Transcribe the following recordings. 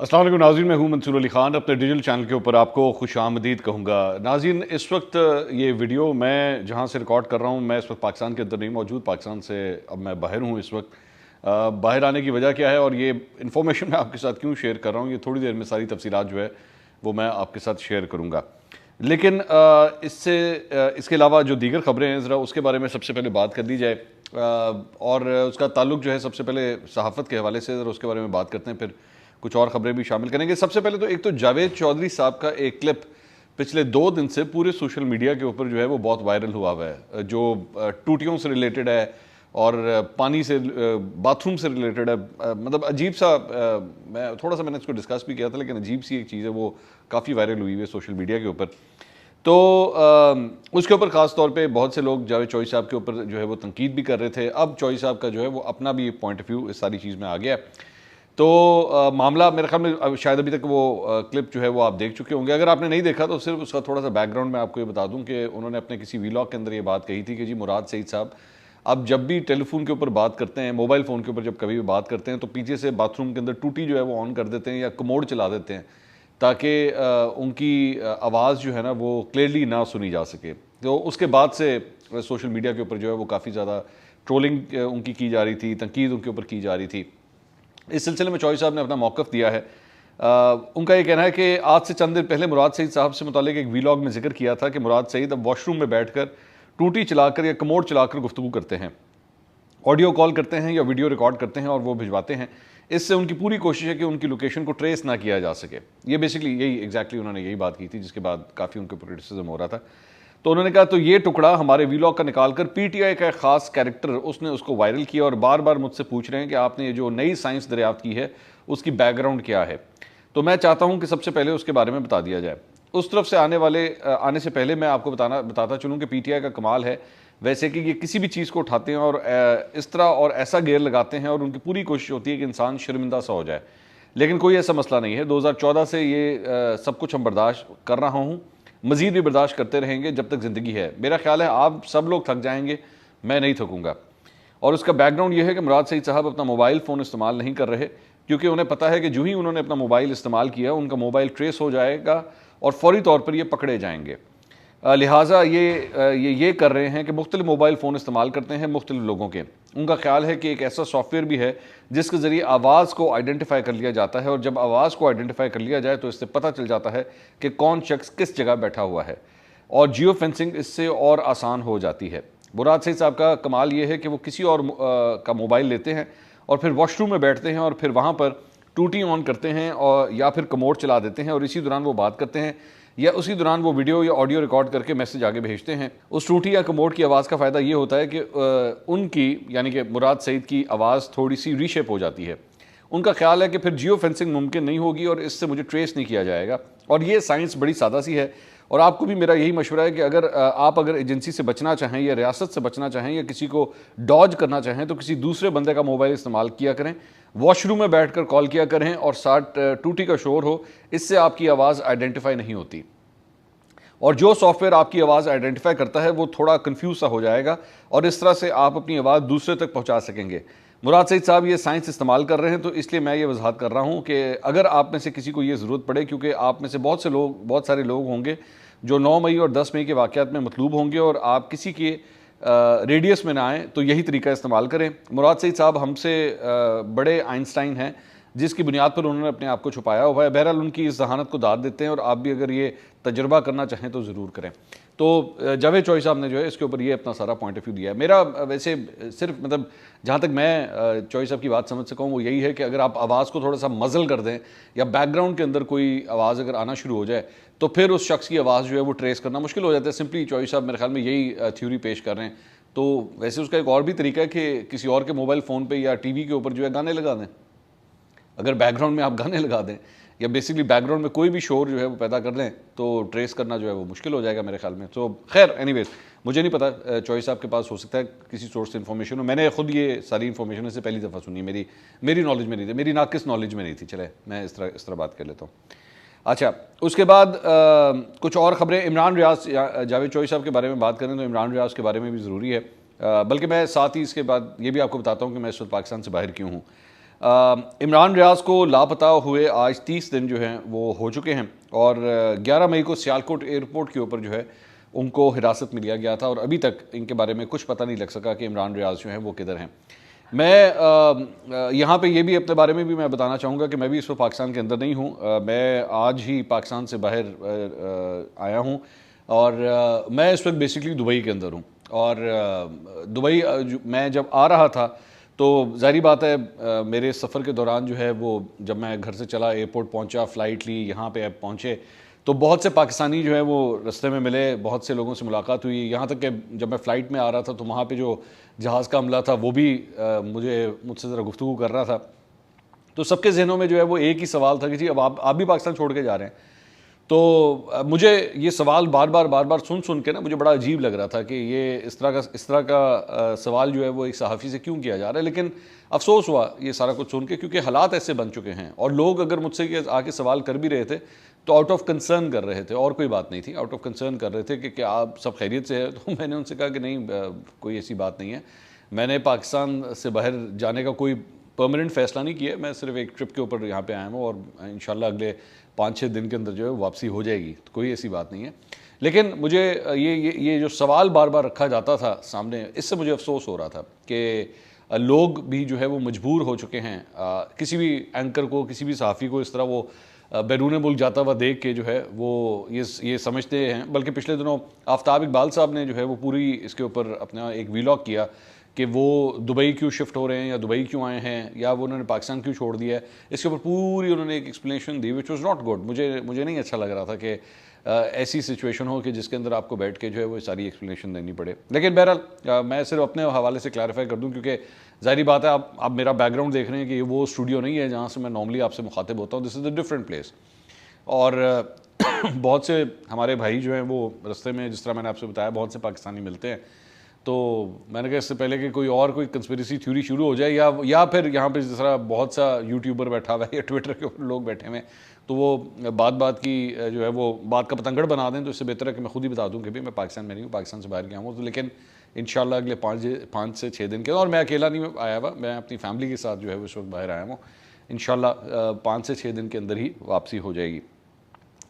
السلام علیکم ناظرین، میں ہوں منصور علی خان، اپنے ڈیجیٹل چینل کے اوپر آپ کو خوش آمدید کہوں گا۔ ناظرین، اس وقت یہ ویڈیو میں جہاں سے ریکارڈ کر رہا ہوں، میں اس وقت پاکستان کے اندر نہیں موجود، پاکستان سے اب میں باہر ہوں اس وقت۔ باہر آنے کی وجہ کیا ہے اور یہ انفارمیشن میں آپ کے ساتھ کیوں شیئر کر رہا ہوں، یہ تھوڑی دیر میں ساری تفصیلات جو ہے وہ میں آپ کے ساتھ شیئر کروں گا۔ لیکن اس کے علاوہ جو دیگر خبریں ہیں ذرا اس کے بارے میں سب سے پہلے بات کر لی جائے، اور اس کا تعلق جو ہے سب سے پہلے صحافت کے حوالے سے، ذرا اس کے بارے میں بات کرتے ہیں، پھر کچھ اور خبریں بھی شامل کریں گے۔ سب سے پہلے تو ایک تو جاوید چودھری صاحب کا ایک کلپ پچھلے 2 دن سے پورے سوشل میڈیا کے اوپر جو ہے وہ بہت وائرل ہوا ہے، جو ٹوٹیوں سے ریلیٹڈ ہے اور پانی سے، باتھ روم سے ریلیٹڈ ہے۔ مطلب عجیب سا، میں نے اس کو ڈسکس بھی کیا تھا، لیکن عجیب سی ایک چیز ہے، وہ کافی وائرل ہوئی ہے سوشل میڈیا کے اوپر۔ تو اس کے اوپر خاص طور پہ بہت سے لوگ جاوید چودھری صاحب کے اوپر جو ہے وہ تنقید بھی کر رہے تھے۔ اب چودھری صاحب کا جو ہے وہ اپنا بھی پوائنٹ آف ویو اس ساری چیز میں آ گیا ہے۔ تو معاملہ میرے خیال میں شاید ابھی تک وہ کلپ جو ہے وہ آپ دیکھ چکے ہوں گے۔ اگر آپ نے نہیں دیکھا تو صرف اس کا تھوڑا سا بیک گراؤنڈ میں آپ کو یہ بتا دوں کہ انہوں نے اپنے کسی ویلاگ کے اندر یہ بات کہی تھی کہ جی مراد سعید صاحب اب جب بھی ٹیلی فون کے اوپر بات کرتے ہیں، موبائل فون کے اوپر جب کبھی بھی بات کرتے ہیں، تو پیچھے سے باتھ روم کے اندر ٹوٹی جو ہے وہ آن کر دیتے ہیں یا کموڈ چلا دیتے ہیں، تاکہ ان کی آواز جو ہے نا وہ کلیئرلی نہ سنی جا سکے۔ تو اس کے بعد سے سوشل میڈیا کے اوپر جو ہے وہ کافی زیادہ ٹرولنگ ان کی جا رہی تھی، تنقید ان کے اوپر کی جا رہی تھی۔ اس سلسلے میں چودھری صاحب نے اپنا موقف دیا ہے۔ ان کا یہ کہنا ہے کہ آج سے چند دن پہلے مراد سعید صاحب سے متعلق ایک ویلاگ میں ذکر کیا تھا کہ مراد سعید اب واش روم میں بیٹھ کر ٹوٹی چلا کر یا کموڈ چلا کر گفتگو کرتے ہیں، آڈیو کال کرتے ہیں یا ویڈیو ریکارڈ کرتے ہیں اور وہ بھجواتے ہیں۔ اس سے ان کی پوری کوشش ہے کہ ان کی لوکیشن کو ٹریس نہ کیا جا سکے۔ یہ بیسکلی یہی ایگزیکٹلی انہوں نے یہی بات کی تھی، جس کے بعد کافی ان کے اوپر کرٹیسزم ہو رہا تھا۔ تو انہوں نے کہا تو یہ ٹکڑا ہمارے ویلاگ کا نکال کر پی ٹی آئی کا ایک خاص کیریکٹر اس نے اس کو وائرل کیا اور بار بار مجھ سے پوچھ رہے ہیں کہ آپ نے یہ جو نئی سائنس دریافت کی ہے اس کی بیک گراؤنڈ کیا ہے۔ تو میں چاہتا ہوں کہ سب سے پہلے اس کے بارے میں بتا دیا جائے۔ اس طرف سے آنے سے پہلے میں آپ کو بتاتا چلوں کہ پی ٹی آئی کا کمال ہے ویسے کہ یہ کسی بھی چیز کو اٹھاتے ہیں اور اس طرح اور ایسا گیئر لگاتے ہیں اور ان کی پوری کوشش ہوتی ہے کہ انسان شرمندہ سا ہو جائے، لیکن کوئی ایسا مسئلہ نہیں ہے۔ 2014 سے یہ سب کچھ ہم برداشت کر رہا ہوں، مزید بھی برداشت کرتے رہیں گے جب تک زندگی ہے۔ میرا خیال ہے آپ سب لوگ تھک جائیں گے، میں نہیں تھکوں گا۔ اور اس کا بیک گراؤنڈ یہ ہے کہ مراد سعید صاحب اپنا موبائل فون استعمال نہیں کر رہے، کیونکہ انہیں پتہ ہے کہ جو ہی انہوں نے اپنا موبائل استعمال کیا ان کا موبائل ٹریس ہو جائے گا اور فوری طور پر یہ پکڑے جائیں گے۔ لہٰذا یہ کر رہے ہیں کہ مختلف موبائل فون استعمال کرتے ہیں مختلف لوگوں کے۔ ان کا خیال ہے کہ ایک ایسا سافٹ ویئر بھی ہے جس کے ذریعے آواز کو آئیڈینٹیفائی کر لیا جاتا ہے، اور جب آواز کو آئیڈینٹیفائی کر لیا جائے تو اس سے پتہ چل جاتا ہے کہ کون شخص کس جگہ بیٹھا ہوا ہے، اور جیو فینسنگ اس سے اور آسان ہو جاتی ہے۔ مراد سعید صاحب کا کمال یہ ہے کہ وہ کسی اور کا موبائل لیتے ہیں اور پھر واش روم میں بیٹھتے ہیں اور پھر وہاں پر ٹوٹی آن کرتے ہیں اور یا پھر کموڈ چلا دیتے ہیں، اور اسی دوران وہ بات کرتے ہیں یا اسی دوران وہ ویڈیو یا آڈیو ریکارڈ کر کے میسج آگے بھیجتے ہیں۔ اس ٹوٹی یا کموڈ کی آواز کا فائدہ یہ ہوتا ہے کہ ان کی یعنی کہ مراد سعید کی آواز تھوڑی سی ری شیپ ہو جاتی ہے۔ ان کا خیال ہے کہ پھر جیو فینسنگ ممکن نہیں ہوگی اور اس سے مجھے ٹریس نہیں کیا جائے گا، اور یہ سائنس بڑی سادہ سی ہے۔ اور آپ کو بھی میرا یہی مشورہ ہے کہ اگر آپ ایجنسی سے بچنا چاہیں یا ریاست سے بچنا چاہیں یا کسی کو ڈاج کرنا چاہیں تو کسی دوسرے بندے کا موبائل استعمال کیا کریں، واش روم میں بیٹھ کر کال کیا کریں اور ساتھ ٹوٹی کا شور ہو، اس سے آپ کی آواز آئیڈینٹیفائی نہیں ہوتی، اور جو سافٹ ویئر آپ کی آواز آئیڈینٹیفائی کرتا ہے وہ تھوڑا کنفیوز سا ہو جائے گا، اور اس طرح سے آپ اپنی آواز دوسرے تک پہنچا سکیں گے۔ مراد سعید صاحب یہ سائنس استعمال کر رہے ہیں، تو اس لیے میں یہ وضاحت کر رہا ہوں کہ اگر آپ میں سے کسی کو یہ ضرورت پڑے، کیونکہ آپ میں سے بہت سارے لوگ ہوں گے جو 9 مئی اور 10 مئی کے واقعات میں مطلوب ہوں گے اور آپ کسی کے ریڈیس میں نہ آئیں، تو یہی طریقہ استعمال کریں۔ مراد سعید صاحب ہم سے بڑے آئنسٹائن ہیں، جس کی بنیاد پر انہوں نے اپنے آپ کو چھپایا ہوا ہے۔ بہرحال ان کی اس ذہانت کو داد دیتے ہیں، اور آپ بھی اگر یہ تجربہ کرنا چاہیں تو ضرور کریں۔ تو جاوید چودھری صاحب نے جو ہے اس کے اوپر یہ اپنا سارا پوائنٹ آف ویو دیا ہے۔ میرا ویسے صرف جہاں تک میں چودھری صاحب کی بات سمجھ سکا ہوں وہ یہی ہے کہ اگر آپ آواز کو تھوڑا سا مزل کر دیں یا بیک گراؤنڈ کے اندر کوئی آواز اگر آنا شروع ہو جائے تو پھر اس شخص کی آواز جو ہے وہ ٹریس کرنا مشکل ہو جاتا ہے۔ سمپلی چودھری صاحب میرے خیال میں یہی تھیوری پیش کر رہے ہیں۔ تو ویسے اس کا ایک اور بھی طریقہ ہے کہ کسی اور کے موبائل فون پہ یا ٹی وی کے اوپر جو ہے گانے لگا دیں، اگر بیک گراؤنڈ میں آپ گانے لگا دیں یا بیسکلی بیک گراؤنڈ میں کوئی بھی شور جو ہے وہ پیدا کر دیں تو ٹریس کرنا جو ہے وہ مشکل ہو جائے گا میرے خیال میں۔ تو خیر اینی ویز مجھے نہیں پتا، چودھری صاحب کے پاس ہو سکتا ہے کسی سورس سے انفارمیشن ہو، میں نے خود یہ ساری انفارمیشن سے پہلی دفعہ سنی، میری نالج میں نہیں تھی، میری ناقص نالج میں نہیں تھی۔ چلے میں اس طرح بات کر لیتا ہوں۔ اچھا، اس کے بعد کچھ اور خبریں۔ عمران ریاض، جاوید چودھری صاحب کے بارے میں بات کریں تو عمران ریاض کے بارے میں بھی ضروری ہے، بلکہ میں ساتھ ہی اس کے بعد یہ بھی آپ کو بتاتا ہوں کہ میں اس وقت پاکستان سے باہر کیوں ہوں۔ عمران ریاض کو لاپتہ ہوئے آج 30 دن جو ہیں وہ ہو چکے ہیں، اور 11 مئی کو سیالکوٹ ایئرپورٹ کے اوپر جو ہے ان کو حراست میں لیا گیا تھا، اور ابھی تک ان کے بارے میں کچھ پتہ نہیں لگ سکا کہ عمران ریاض جو ہیں وہ کدھر ہیں۔ میں یہاں پہ یہ بھی اپنے بارے میں بھی میں بتانا چاہوں گا کہ میں بھی اس وقت پاکستان کے اندر نہیں ہوں، میں آج ہی پاکستان سے باہر آیا ہوں، اور میں اس وقت بیسکلی دبئی کے اندر ہوں۔ اور دبئی میں جب آ رہا تھا تو ظاہری بات ہے میرے سفر کے دوران جو ہے وہ جب میں گھر سے چلا، ایئرپورٹ پہنچا، فلائٹ لی، یہاں پہ پہنچے تو بہت سے پاکستانی جو ہے وہ رستے میں ملے، بہت سے لوگوں سے ملاقات ہوئی، یہاں تک کہ جب میں فلائٹ میں آ رہا تھا تو وہاں پہ جو جہاز کا عملہ تھا وہ بھی مجھ سے ذرا گفتگو کر رہا تھا۔ تو سب کے ذہنوں میں جو ہے وہ ایک ہی سوال تھا کہ جی اب آپ بھی پاکستان چھوڑ کے جا رہے ہیں۔ تو مجھے یہ سوال بار بار سن کے نا مجھے بڑا عجیب لگ رہا تھا کہ یہ اس طرح کا سوال جو ہے وہ ایک صحافی سے کیوں کیا جا رہا ہے، لیکن افسوس ہوا یہ سارا کچھ سن کے، کیونکہ حالات ایسے بن چکے ہیں، اور لوگ اگر مجھ سے آ کے سوال کر بھی رہے تھے تو آؤٹ آف کنسرن کر رہے تھے، اور کوئی بات نہیں تھی، آؤٹ آف کنسرن کر رہے تھے کہ کیا آپ سب خیریت سے ہے۔ تو میں نے ان سے کہا کہ نہیں، کوئی ایسی بات نہیں ہے، میں نے پاکستان سے باہر جانے کا کوئی پرماننٹ فیصلہ نہیں کیا، میں صرف ایک ٹرپ کے اوپر یہاں پہ آیا ہوں، اور انشاءاللہ اگلے 5-6 دن کے اندر جو ہے واپسی ہو جائے گی، کوئی ایسی بات نہیں ہے۔ لیکن مجھے یہ جو سوال بار بار رکھا جاتا تھا سامنے، اس سے مجھے افسوس ہو رہا تھا کہ لوگ بھی جو ہے وہ مجبور ہو چکے ہیں، کسی بھی اینکر کو، کسی بھی صحافی کو اس طرح وہ بیرون ملک جاتا ہوا دیکھ کے جو ہے وہ یہ سمجھتے ہیں۔ بلکہ پچھلے دنوں آفتاب اقبال صاحب نے جو ہے وہ پوری اس کے اوپر اپنا ایک ویلاگ کیا کہ وہ دبئی کیوں شفٹ ہو رہے ہیں، یا دبئی کیوں آئے ہیں، یا وہ انہوں نے پاکستان کیوں چھوڑ دیا ہے، اس کے اوپر پوری انہوں نے ایک explanation the which was not good. مجھے نہیں اچھا لگ رہا تھا کہ ایسی سچویشن ہو کہ جس کے اندر آپ کو بیٹھ کے جو ہے وہ ساری ایکسپلینیشن دینی پڑے۔ لیکن بہرحال میں صرف اپنے حوالے سے کلیریفائی کر دوں، کیونکہ ظاہری بات ہے آپ میرا بیک گراؤنڈ دیکھ رہے ہیں کہ یہ وہ اسٹوڈیو نہیں ہے جہاں سے میں نارملی آپ سے مخاطب ہوتا ہوں، دس از اے ڈفرینٹ پلیس۔ اور بہت سے ہمارے بھائی جو ہیں وہ رستے میں، جس طرح میں نے آپ سے بتایا، بہت سے پاکستانی ملتے ہیں، تو میں نے کہا اس سے پہلے کہ کوئی کنسپیریسی تھیوری شروع ہو جائے، یا پھر یہاں پہ جس طرح بہت سا یوٹیوبر بیٹھا ہوا ہے یا ٹویٹر کے اوپر لوگ بیٹھے ہوئے ہیں، تو وہ بات کی جو ہے وہ بات کا پتنگڑ بنا دیں، تو اس سے بہتر ہے کہ میں خود ہی بتا دوں کہ بھی میں پاکستان میں نہیں ہوں، پاکستان سے باہر گیا ہوں۔ تو لیکن انشاءاللہ اگلے 5 سے 6 دن کے، اور میں اکیلا نہیں آیا ہوا، میں اپنی فیملی کے ساتھ جو ہے اس وقت باہر آیا ہوں، انشاءاللہ 5 سے 6 دن کے اندر ہی واپسی ہو جائے گی۔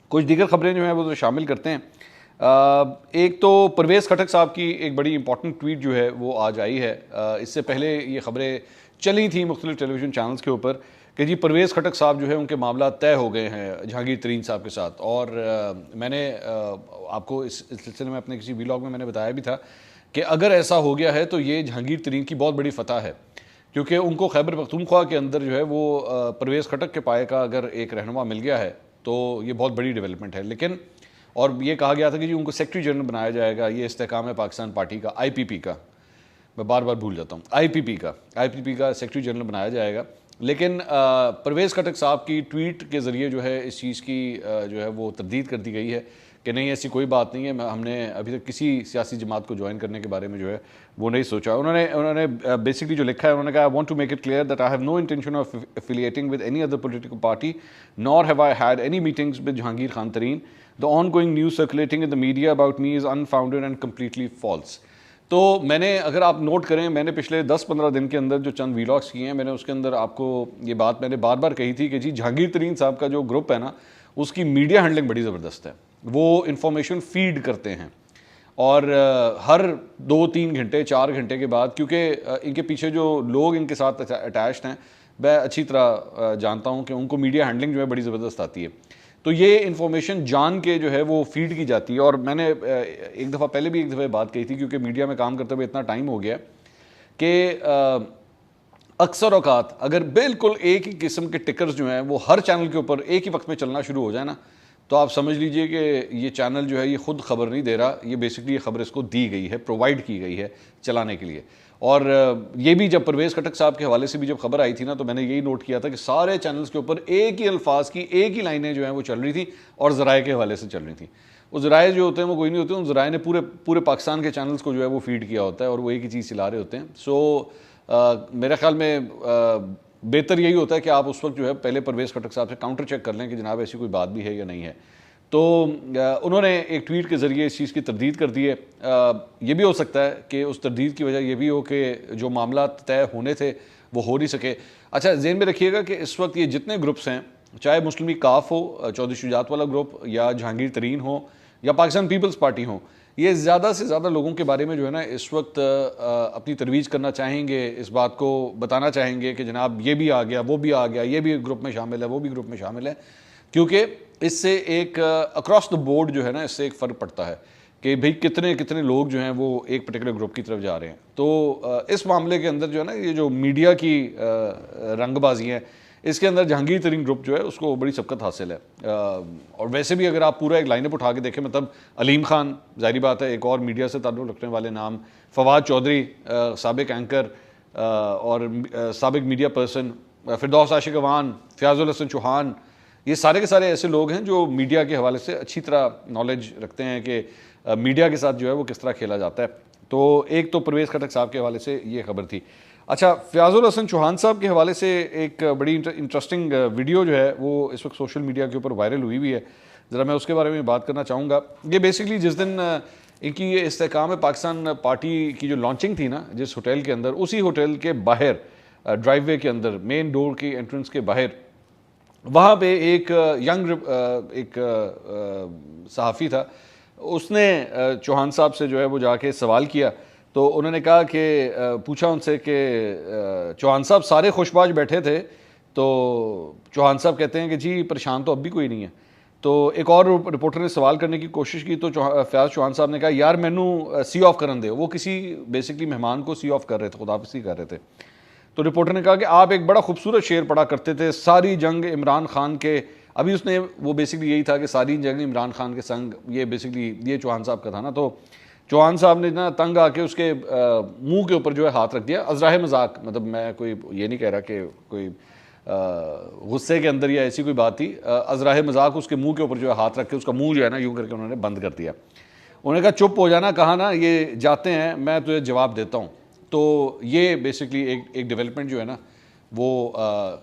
کچھ دیگر خبریں جو ہیں وہ شامل کرتے ہیں۔ ایک تو پرویز خٹک صاحب کی ایک بڑی امپورٹنٹ ٹویٹ جو ہے وہ آج آئی ہے۔ اس سے پہلے یہ خبریں چلی تھیں مختلف ٹیلی ویژن چینلز کے اوپر کہ جی پرویز خٹک صاحب جو ہے ان کے معاملات طے ہو گئے ہیں جہانگیر ترین صاحب کے ساتھ، اور میں نے آپ کو اس سلسلے میں اپنے کسی ویلاگ میں نے بتایا بھی تھا کہ اگر ایسا ہو گیا ہے تو یہ جہانگیر ترین کی بہت بڑی فتح ہے، کیونکہ ان کو خیبر پختونخوا کے اندر جو ہے وہ پرویز خٹک کے پائے کا اگر ایک رہنما مل گیا ہے تو یہ بہت بڑی ڈیولپمنٹ ہے۔ لیکن اور یہ کہا گیا تھا کہ جی ان کو سیکرٹری جنرل بنایا جائے گا، یہ استحکام ہے پاکستان پارٹی کا، آئی پی پی کا، میں بار بھول جاتا ہوں، آئی پی پی کا سیکرٹری جنرل بنایا جائے گا۔ لیکن پرویز خٹک صاحب کی ٹویٹ کے ذریعے جو ہے اس چیز کی جو ہے وہ تردید کر دی گئی ہے کہ نہیں، ایسی کوئی بات نہیں ہے، ہم نے ابھی تک کسی سیاسی جماعت کو جوائن کرنے کے بارے میں جو ہے وہ نہیں سوچا۔ انہوں نے بیسکلی جو لکھا ہے، انہوں نے کہا I want to make it clear that I have no intention of affiliating with any other political party nor have I had any meetings with Jahangir Khan Tareen. The ongoing news circulating in the media about me is unfounded and completely false. تو میں نے، اگر آپ note کریں، میں نے پچھلے 10-15 دن کے اندر جو چند ویلاگس کیے ہیں، میں نے اس کے اندر آپ کو یہ بات میں نے بار بار کہی تھی کہ جی جہانگیر ترین صاحب کا جو گروپ ہے نا، اس کی میڈیا ہینڈلنگ بڑی زبردست ہے، وہ انفارمیشن فیڈ کرتے ہیں، اور ہر 2-3 گھنٹے 4 گھنٹے کے بعد، کیونکہ ان کے پیچھے جو لوگ ان کے ساتھ اٹیچڈ ہیں میں اچھی طرح جانتا ہوں کہ ان کو میڈیا ہینڈلنگ جو ہے بڑی زبردست آتی ہے، تو یہ انفارمیشن جان کے جو ہے وہ فیڈ کی جاتی ہے۔ اور میں نے ایک دفعہ پہلے بھی ایک دفعہ بات کہی تھی، کیونکہ میڈیا میں کام کرتے ہوئے اتنا ٹائم ہو گیا کہ اکثر اوقات اگر بالکل ایک ہی قسم کے ٹکرز جو ہیں وہ ہر چینل کے اوپر ایک ہی وقت میں چلنا شروع ہو جائے نا، تو آپ سمجھ لیجئے کہ یہ چینل جو ہے یہ خود خبر نہیں دے رہا، یہ بیسکلی یہ خبر اس کو دی گئی ہے، پرووائڈ کی گئی ہے چلانے کے لیے۔ اور یہ بھی جب پرویز خٹک صاحب کے حوالے سے بھی جب خبر آئی تھی نا، تو میں نے یہی نوٹ کیا تھا کہ سارے چینلز کے اوپر ایک ہی الفاظ کی ایک ہی لائنیں جو ہیں وہ چل رہی تھیں، اور ذرائع کے حوالے سے چل رہی تھیں۔ وہ ذرائع جو ہوتے ہیں وہ کوئی نہیں ہوتے، ان ذرائع نے پورے پاکستان کے چینلز کو جو ہے وہ فیڈ کیا ہوتا ہے، اور وہ ایک ہی چیز چلا رہے ہوتے ہیں۔ سو میرے خیال میں بہتر یہی ہوتا ہے کہ آپ اس وقت جو ہے پہلے پرویز خٹک صاحب سے کاؤنٹر چیک کر لیں کہ جناب ایسی کوئی بات بھی ہے یا نہیں ہے۔ تو انہوں نے ایک ٹویٹ کے ذریعے اس چیز کی تردید کر دی ہے۔ یہ بھی ہو سکتا ہے کہ اس تردید کی وجہ یہ بھی ہو کہ جو معاملات طے ہونے تھے وہ ہو نہیں سکے. اچھا ذہن میں رکھیے گا کہ اس وقت یہ جتنے گروپس ہیں, چاہے مسلم لیگ کاف ہو, چودھری شجاعت والا گروپ, یا جہانگیر ترین ہو, یا پاکستان پیپلز پارٹی ہوں, یہ زیادہ سے زیادہ لوگوں کے بارے میں جو ہے نا اس وقت اپنی ترویج کرنا چاہیں گے, اس بات کو بتانا چاہیں گے کہ جناب یہ بھی آ گیا, وہ بھی آ گیا, یہ بھی گروپ میں شامل ہے, وہ بھی گروپ میں شامل ہے, کیونکہ اس سے ایک اکراس دا بورڈ جو ہے نا اس سے ایک فرق پڑتا ہے کہ بھئی کتنے لوگ جو ہیں وہ ایک پرٹیکولر گروپ کی طرف جا رہے ہیں. تو اس معاملے کے اندر جو ہے نا یہ جو میڈیا کی رنگ بازی ہیں, اس کے اندر جہانگیر ترین گروپ جو ہے اس کو بڑی سبقت حاصل ہے. اور ویسے بھی اگر آپ پورا ایک لائن اپ اٹھا کے دیکھیں, مطلب علیم خان ظاہری بات ہے, ایک اور میڈیا سے تعلق رکھنے والے نام, فواد چودھری سابق اینکر اور سابق میڈیا پرسن, فردوس عاشق اوان, فیاض الحسن چوہان, یہ سارے کے سارے ایسے لوگ ہیں جو میڈیا کے حوالے سے اچھی طرح نالج رکھتے ہیں کہ میڈیا کے ساتھ جو ہے وہ کس طرح کھیلا جاتا ہے. تو ایک تو پرویز خٹک صاحب کے حوالے سے یہ خبر تھی. اچھا, فیاض الحسن چوہان صاحب کے حوالے سے ایک بڑی انٹرسٹنگ ویڈیو جو ہے وہ اس وقت سوشل میڈیا کے اوپر وائرل ہوئی ہے, ذرا میں اس کے بارے میں بات کرنا چاہوں گا. یہ بیسکلی جس دن ان کی یہ استحکام پاکستان پارٹی کی جو لانچنگ تھی نا جس ہوٹل کے اندر, اسی ہوٹل کے باہر ڈرائیو وے کے اندر, مین ڈور کی انٹرنس کے باہر, وہاں پہ ایک ینگ ایک صحافی تھا, اس نے چوہان صاحب سے جو ہے وہ جا کے سوال کیا. تو انہوں نے کہا کہ پوچھا ان سے کہ چوہان صاحب سارے خوش باش بیٹھے تھے, تو چوہان صاحب کہتے ہیں کہ جی پریشان تو اب بھی کوئی نہیں ہے. تو ایک اور رپورٹر نے سوال کرنے کی کوشش کی, تو فیاض چوہان صاحب نے کہا یار مینوں سی آف کرن دے. وہ کسی بیسکلی مہمان کو سی آف کر رہے تھے, خداحافظی کر رہے تھے. تو رپورٹر نے کہا کہ آپ ایک بڑا خوبصورت شعر پڑھا کرتے تھے, ساری جنگ عمران خان کے, ابھی اس نے وہ بیسکلی یہی تھا کہ ساری جنگ عمران خان کے سنگ, یہ بیسکلی یہ چوہان صاحب کا تھا نا. تو چوہان صاحب نے نا تنگ آ کے اس کے منہ کے اوپر جو ہے ہاتھ رکھ دیا, ازراہ مذاق, مطلب میں کوئی یہ نہیں کہہ رہا کہ کوئی غصے کے اندر یا ایسی کوئی بات تھی, ازراہ مذاق اس کے منہ کے اوپر جو ہے ہاتھ رکھ کے اس کا منہ جو ہے نا یوں کر کے انہوں نے بند کر دیا. انہوں نے کہا چپ ہو جانا, کہا نا یہ جاتے ہیں میں تجھے جواب دیتا ہوں. تو یہ بیسکلی ایک ڈیولپمنٹ جو ہے نا وہ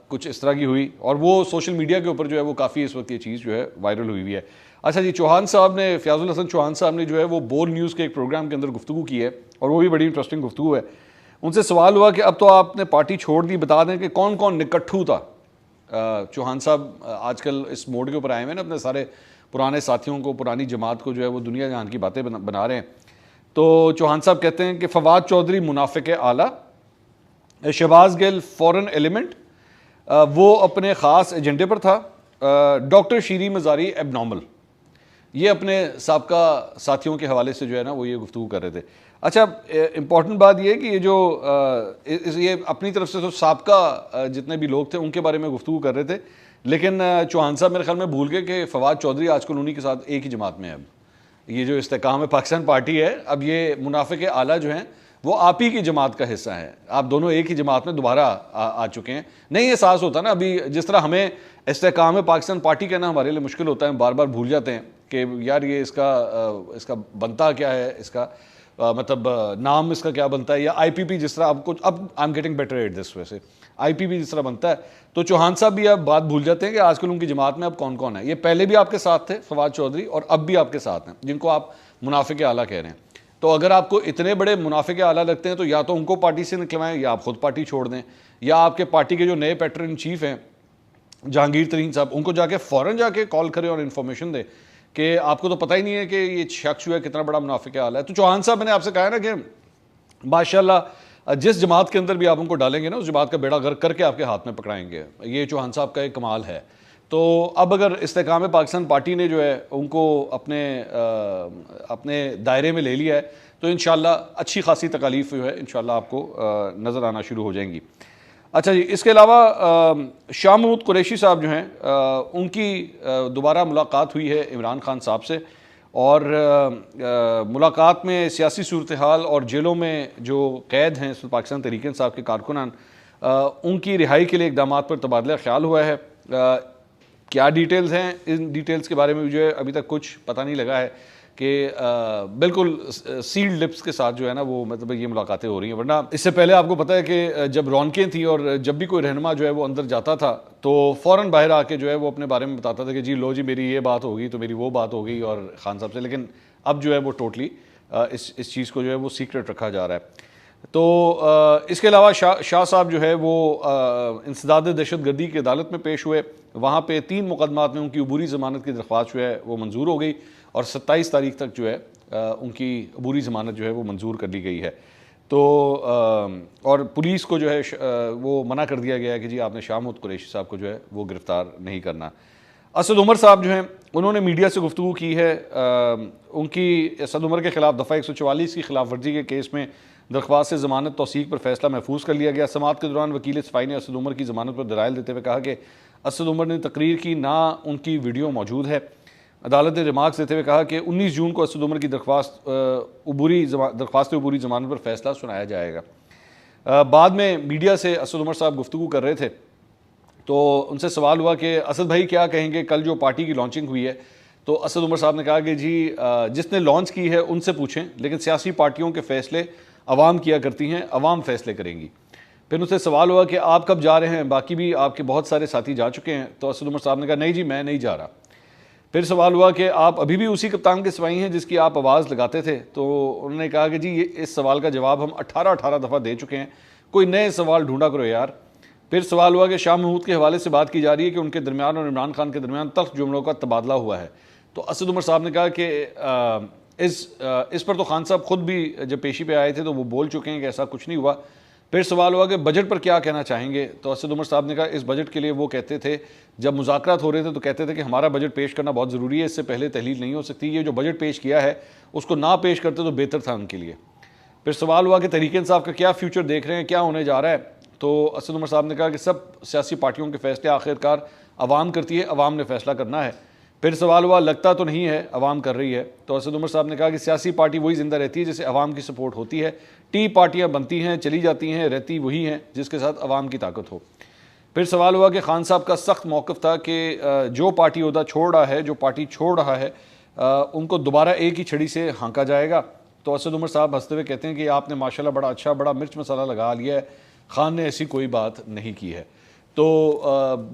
کچھ اس طرح کی ہوئی, اور وہ سوشل میڈیا کے اوپر جو ہے وہ کافی اس وقت یہ چیز جو ہے وائرل ہوئی ہے. اچھا جی, چوہان صاحب نے, فیاض الحسن چوہان صاحب نے جو ہے وہ بول نیوز کے ایک پروگرام کے اندر گفتگو کی ہے, اور وہ بھی بڑی انٹرسٹنگ گفتگو ہے. ان سے سوال ہوا کہ اب تو آپ نے پارٹی چھوڑ دی, بتا دیں کہ کون کون نکٹھو تھا. چوہان صاحب آج کل اس موڈ کے اوپر آئے ہوئے نا, اپنے سارے پرانے ساتھیوں کو, پرانی جماعت کو جو ہے وہ دنیا جہان کی باتیں بنا رہے ہیں. تو چوہان صاحب کہتے ہیں کہ فواد چودھری منافق اعلیٰ, شہباز گل فورن ایلیمنٹ, وہ اپنے خاص ایجنڈے پر تھا, ڈاکٹر شیری مزاری ایب نارمل. یہ اپنے سابقہ ساتھیوں کے حوالے سے جو ہے نا وہ یہ گفتگو کر رہے تھے. اچھا, امپورٹنٹ بات یہ ہے کہ یہ جو یہ اپنی طرف سے تو سابقہ جتنے بھی لوگ تھے ان کے بارے میں گفتگو کر رہے تھے, لیکن چوہان صاحب میرے خیال میں بھول گئے کہ فواد چودھری آج کل انہی کے ساتھ ایک ہی جماعت میں ہے. اب یہ جو استحکام پاکستان پارٹی ہے, اب یہ منافق اعلیٰ جو ہیں وہ آپ ہی کی جماعت کا حصہ ہیں, آپ دونوں ایک ہی جماعت میں دوبارہ آ چکے ہیں. نہیں احساس ہوتا نا ابھی, جس طرح ہمیں استحکام پاکستان پارٹی کہنا ہمارے لیے مشکل ہوتا ہے, بار بار بھول جاتے ہیں کہ یار یہ اس کا بنتا کیا ہے, اس کا مطلب نام اس کا کیا بنتا ہے, یا آئی پی پی جس طرح اب کچھ, اب I am getting better at this, ویسے آئی پی پی جس طرح بنتا ہے. تو چوہان صاحب بھی اب بات بھول جاتے ہیں کہ آج کل ان کی جماعت میں اب کون کون ہے. یہ پہلے بھی آپ کے ساتھ تھے فواد چودھری, اور اب بھی آپ کے ساتھ ہیں, جن کو آپ منافق اعلیٰ کہہ رہے ہیں. تو اگر آپ کو اتنے بڑے منافق اعلیٰ لگتے ہیں تو یا تو ان کو پارٹی سے نکلوائیں, یا آپ خود پارٹی چھوڑ دیں, یا آپ کے پارٹی کے جو نئے پیٹر ان چیف ہیں جہانگیر ترین صاحب, ان کو جا کے فوراً جا کے کال کریں اور انفارمیشن دیں کہ آپ کو تو پتہ ہی نہیں ہے کہ یہ شخص جو ہے کتنا بڑا منافق اعلیٰ ہے. تو چوہان صاحب, میں نے آپ سے کہا ہے نا کہ ماشاءاللہ جس جماعت کے اندر بھی آپ ان کو ڈالیں گے نا, اس جماعت کا بیڑا غرق کر کے آپ کے ہاتھ میں پکڑائیں گے. یہ چوہان صاحب کا ایک کمال ہے. تو اب اگر استحکام پاکستان پارٹی نے جو ہے ان کو اپنے دائرے میں لے لیا ہے, تو انشاءاللہ اچھی خاصی تکالیف جو ہے انشاءاللہ آپ کو نظر آنا شروع ہو جائیں گی. اچھا جی, اس کے علاوہ شاہ محمود قریشی صاحب جو ہیں, ان کی دوبارہ ملاقات ہوئی ہے عمران خان صاحب سے, اور ملاقات میں سیاسی صورتحال اور جیلوں میں جو قید ہیں پاکستان تحریک انصاف کے کارکنان, ان کی رہائی کے لیے اقدامات پر تبادلہ خیال ہوا ہے. کیا ڈیٹیلز ہیں, ان ڈیٹیلز کے بارے میں مجھے ابھی تک کچھ پتہ نہیں لگا ہے کہ بالکل سیلڈ لپس کے ساتھ جو ہے نا وہ مطلب یہ ملاقاتیں ہو رہی ہیں. ورنہ اس سے پہلے آپ کو پتہ ہے کہ جب رونقیں تھیں اور جب بھی کوئی رہنما جو ہے وہ اندر جاتا تھا تو فوراً باہر آ کے جو ہے وہ اپنے بارے میں بتاتا تھا کہ جی لو جی میری یہ بات ہوگی, تو میری وہ بات ہو گئی اور خان صاحب سے. لیکن اب جو ہے وہ ٹوٹلی اس چیز کو جو ہے وہ سیکرٹ رکھا جا رہا ہے. تو اس کے علاوہ شاہ صاحب جو ہے وہ انسداد دہشت گردی کی عدالت میں پیش ہوئے. وہاں پہ 3 مقدمات میں ان کی عبوری ضمانت کی درخواست جو ہے وہ منظور ہو گئی اور 27 تاریخ تک جو ہے ان کی عبوری ضمانت جو ہے وہ منظور کر لی گئی ہے. تو اور پولیس کو جو ہے وہ منع کر دیا گیا ہے کہ جی آپ نے شاہ محمود قریشی صاحب کو جو ہے وہ گرفتار نہیں کرنا. اسد عمر صاحب جو ہیں انہوں نے میڈیا سے گفتگو کی ہے. ان کی اسد عمر کے خلاف دفعہ 144 کی خلاف ورزی کے کیس میں درخواست ضمانت توثیق پر فیصلہ محفوظ کر لیا گیا. سماعت کے دوران وکیل صفائی نے اسد عمر کی ضمانت پر دلائل دیتے ہوئے کہا کہ اسد عمر نے تقریر کی, نہ ان کی ویڈیو موجود ہے. عدالت نے ریمارکس دیتے ہوئے کہا کہ 19 جون کو اسد عمر کی درخواست عبوری ضمانت پر فیصلہ سنایا جائے گا. بعد میں میڈیا سے اسد عمر صاحب گفتگو کر رہے تھے تو ان سے سوال ہوا کہ اسد بھائی کیا کہیں گے, کل جو پارٹی کی لانچنگ ہوئی ہے. تو اسد عمر صاحب نے کہا کہ جی جس نے لانچ کی ہے ان سے پوچھیں, لیکن سیاسی پارٹیوں کے فیصلے عوام کیا کرتی ہیں, عوام فیصلے کریں گی. پھر ان سے سوال ہوا کہ آپ کب جا رہے ہیں, باقی بھی آپ کے بہت سارے ساتھی جا چکے ہیں. تو اسد عمر صاحب نے کہا نہیں جی میں نہیں جا رہا. پھر سوال ہوا کہ آپ ابھی بھی اسی کپتان کے سپاہی ہیں جس کی آپ آواز لگاتے تھے. تو انہوں نے کہا کہ جی اس سوال کا جواب ہم 18 دفعہ دے چکے ہیں, کوئی نئے سوال ڈھونڈا کرو یار. پھر سوال ہوا کہ شاہ محمود کے حوالے سے بات کی جا رہی ہے کہ ان کے درمیان اور عمران خان کے درمیان تلخ جملوں کا تبادلہ ہوا ہے. تو اسد عمر صاحب نے کہا کہ اس پر تو خان صاحب خود بھی جب پیشی پہ آئے تھے تو وہ بول چکے ہیں کہ ایسا کچھ نہیں ہوا. پھر سوال ہوا کہ بجٹ پر کیا کہنا چاہیں گے. تو اسد عمر صاحب نے کہا اس بجٹ کے لیے وہ کہتے تھے, جب مذاکرات ہو رہے تھے تو کہتے تھے کہ ہمارا بجٹ پیش کرنا بہت ضروری ہے, اس سے پہلے تحلیل نہیں ہو سکتی, یہ جو بجٹ پیش کیا ہے اس کو نہ پیش کرتے تو بہتر تھا ان کے لیے. پھر سوال ہوا کہ تحریک انصاف کا کیا فیوچر دیکھ رہے ہیں, کیا ہونے جا رہا ہے. تو اسد عمر صاحب نے کہا کہ سب سیاسی پارٹیوں کے فیصلے آخرکار عوام کرتی ہے, عوام نے فیصلہ کرنا ہے. پھر سوال ہوا لگتا تو نہیں ہے عوام کر رہی ہے. تو اسد عمر صاحب نے کہا کہ سیاسی پارٹی وہی زندہ رہتی ہے جسے عوام کی سپورٹ ہوتی ہے, ٹی پارٹیاں بنتی ہیں چلی جاتی ہیں, رہتی وہی ہیں جس کے ساتھ عوام کی طاقت ہو. پھر سوال ہوا کہ خان صاحب کا سخت موقف تھا کہ جو پارٹی عہدہ چھوڑ رہا ہے, جو پارٹی چھوڑ رہا ہے, ان کو دوبارہ ایک ہی چھڑی سے ہانکا جائے گا. تو اسد عمر صاحب ہنستے ہوئے کہتے ہیں کہ آپ نے ماشاءاللہ بڑا اچھا بڑا مرچ مسالہ لگا لیا ہے, خان نے ایسی کوئی بات نہیں کی ہے. تو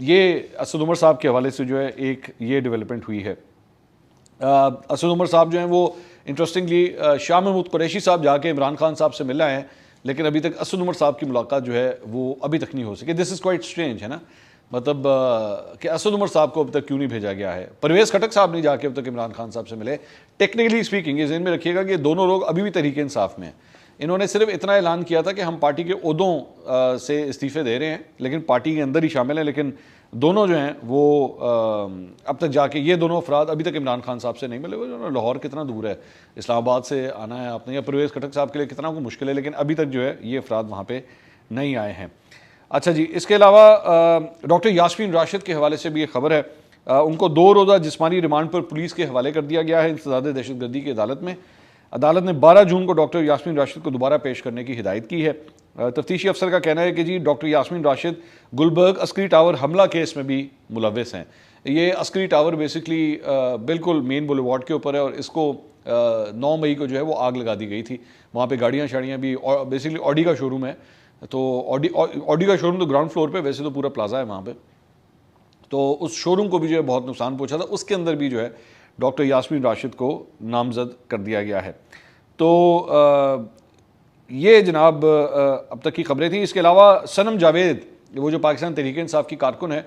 یہ اسد عمر صاحب کے حوالے سے جو ہے ایک یہ ڈیولپمنٹ ہوئی ہے. اسد عمر صاحب جو ہیں وہ انٹرسٹنگلی شاہ محمود قریشی صاحب جا کے عمران خان صاحب سے مل رہے ہیں, لیکن ابھی تک اسد عمر صاحب کی ملاقات جو ہے وہ ابھی تک نہیں ہو سکی. دس از کوائٹ اسٹرینج ہے نا, مطلب کہ اسد عمر صاحب کو اب تک کیوں نہیں بھیجا گیا ہے. پرویز خٹک صاحب نہیں جا کے اب تک عمران خان صاحب سے ملے. ٹیکنیکلی اسپیکنگ یہ ذہن میں رکھیے گا کہ دونوں لوگ ابھی بھی تحریک انصاف میں ہیں. انہوں نے صرف اتنا اعلان کیا تھا کہ ہم پارٹی کے عہدوں سے استعفے دے رہے ہیں, لیکن پارٹی کے اندر ہی شامل ہیں. لیکن دونوں جو ہیں وہ اب تک جا کے یہ دونوں افراد ابھی تک عمران خان صاحب سے نہیں ملے ہوئے. لاہور کتنا دور ہے, اسلام آباد سے آنا ہے آپ نے, یا پرویز خٹک صاحب کے لیے کتنا کو مشکل ہے, لیکن ابھی تک جو ہے یہ افراد وہاں پہ نہیں آئے ہیں. اچھا جی, اس کے علاوہ ڈاکٹر یاسمین راشد کے حوالے سے بھی ایک خبر ہے. ان کو 2 روزہ جسمانی ریمانڈ پر پولیس کے حوالے کر دیا گیا ہے انسداد دہشت گردی کی عدالت میں. عدالت نے 12 جون کو ڈاکٹر یاسمین راشد کو دوبارہ پیش کرنے کی ہدایت کی ہے. تفتیشی افسر کا کہنا ہے کہ جی ڈاکٹر یاسمین راشد گلبرگ عسکری ٹاور حملہ کیس میں بھی ملوث ہیں. یہ عسکری ٹاور بیسکلی بالکل مین بولیوارڈ کے اوپر ہے, اور اس کو 9 مئی کو جو ہے وہ آگ لگا دی گئی تھی. وہاں پہ گاڑیاں شاڑیاں بھی, بیسکلی آڈی کا شو روم ہے, تو آڈی کا شو روم تو گراؤنڈ فلور پہ, ویسے تو پورا پلازا ہے وہاں پہ. تو اس شو روم کو بھی جو ہے بہت نقصان پہنچا تھا. اس کے اندر بھی جو ہے ڈاکٹر یاسمین راشد کو نامزد کر دیا گیا ہے. تو یہ جناب اب تک کی خبریں تھیں. اس کے علاوہ صنم جاوید, وہ جو پاکستان تحریک انصاف کی کارکن ہے,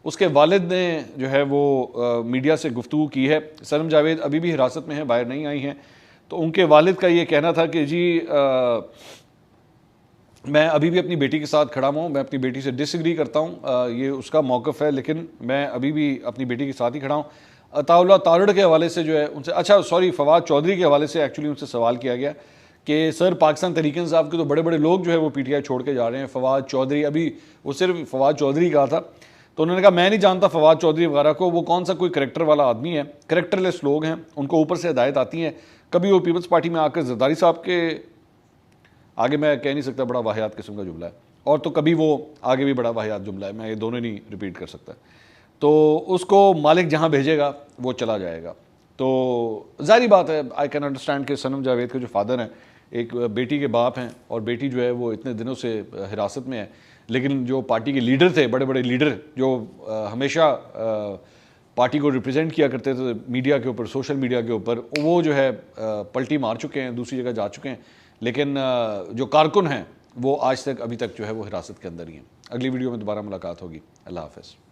اس کے والد نے جو ہے وہ میڈیا سے گفتگو کی ہے. صنم جاوید ابھی بھی حراست میں ہیں, باہر نہیں آئی ہیں. تو ان کے والد کا یہ کہنا تھا کہ جی میں ابھی بھی اپنی بیٹی کے ساتھ کھڑا ہوں, میں اپنی بیٹی سے ڈس ایگری کرتا ہوں, یہ اس کا موقف ہے, لیکن میں ابھی بھی اپنی بیٹی کے ساتھ ہی کھڑا ہوں. عطا اللہ تارڑ کے حوالے سے جو ہے ان سے, اچھا سوری, فواد چودھری کے حوالے سے ایکچولی ان سے سوال کیا گیا کہ سر پاکستان تحریک انصاف کے تو بڑے بڑے لوگ جو ہے وہ پی ٹی آئی چھوڑ کے جا رہے ہیں, فواد چودھری, ابھی وہ صرف فواد چودھری کہا تھا. تو انہوں نے کہا میں نہیں جانتا فواد چودھری وغیرہ کو, وہ کون سا کوئی کریکٹر والا آدمی ہے, کریکٹر لیس لوگ ہیں, ان کو اوپر سے ہدایت آتی ہیں. کبھی وہ پیپلز پارٹی میں آ کر زرداری صاحب کے آگے, میں کہہ نہیں سکتا بڑا واحد قسم کا جملہ ہے, اور تو کبھی وہ آگے بھی بڑا واحد جملہ ہے, میں یہ دونوں نہیں ریپیٹ کر سکتا. تو اس کو مالک جہاں بھیجے گا وہ چلا جائے گا. تو ظاہری بات ہے, آئی کین انڈرسٹینڈ کہ صنم جاوید کے جو فادر ہیں ایک بیٹی کے باپ ہیں, اور بیٹی جو ہے وہ اتنے دنوں سے حراست میں ہے, لیکن جو پارٹی کے لیڈر تھے, بڑے بڑے لیڈر جو ہمیشہ پارٹی کو ریپرزینٹ کیا کرتے تھے میڈیا کے اوپر, سوشل میڈیا کے اوپر, وہ جو ہے پلٹی مار چکے ہیں, دوسری جگہ جا چکے ہیں. لیکن جو کارکن ہیں وہ آج تک ابھی تک جو ہے وہ حراست کے اندر ہی ہیں۔ اگلی ویڈیو میں دوبارہ ملاقات ہوگی۔ اللہ حافظ۔